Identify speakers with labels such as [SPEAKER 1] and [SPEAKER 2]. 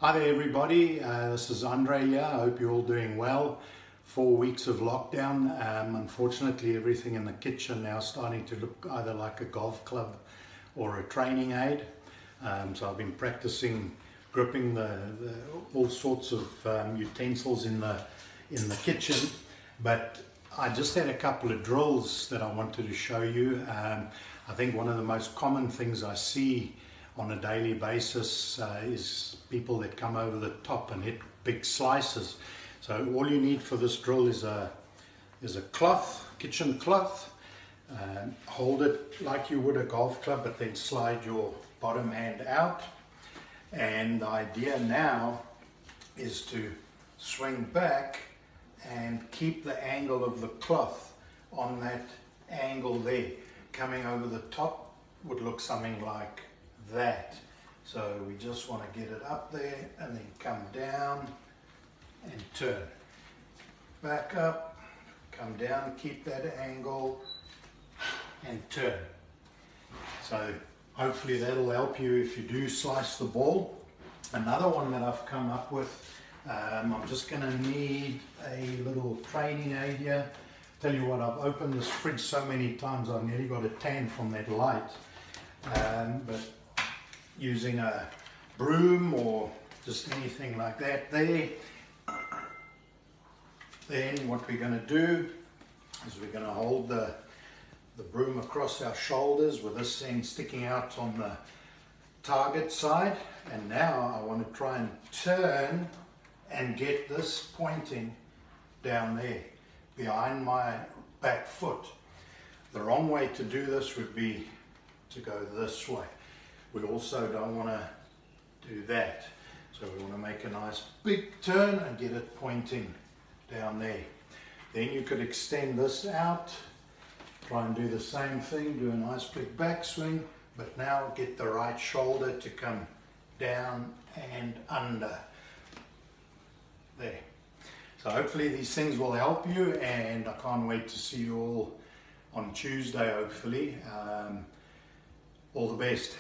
[SPEAKER 1] Hi there everybody, this is Andre here. I hope you're all doing well. 4 weeks of lockdown. Unfortunately everything in the kitchen now is starting to look either like a golf club or a training aid. So I've been practicing gripping all sorts of utensils in the kitchen, but I just had a couple of drills that I wanted to show you. I think one of the most common things I see on a daily basis is people that come over the top and hit big slices. So all you need for this drill is a cloth, kitchen cloth. Hold it like you would a golf club, but then slide your bottom hand out. And the idea now is to swing back and keep the angle of the cloth on that angle there. Coming over the top would look something like that. So we just want to get it up there and then come down and turn. Back up, come down, keep that angle and turn. So hopefully that'll help you if you do slice the ball. Another one that I've come up with, I'm just going to need a little training aid here. Tell you what, I've opened this fridge so many times I've nearly got a tan from that light. But using a broom or just anything like that there, then what we're going to do is we're going to hold the broom across our shoulders with this end sticking out on the target side, and now I want to try and turn and get this pointing down there behind my back foot. The wrong way to do this would be to go this way. We also don't want to do that. So we want to make a nice big turn and get it pointing down there. Then you could extend this out, try and do the same thing, do a nice big backswing, but now get the right shoulder to come down and under. There. So hopefully these things will help you, and I can't wait to see you all on Tuesday, hopefully. All the best.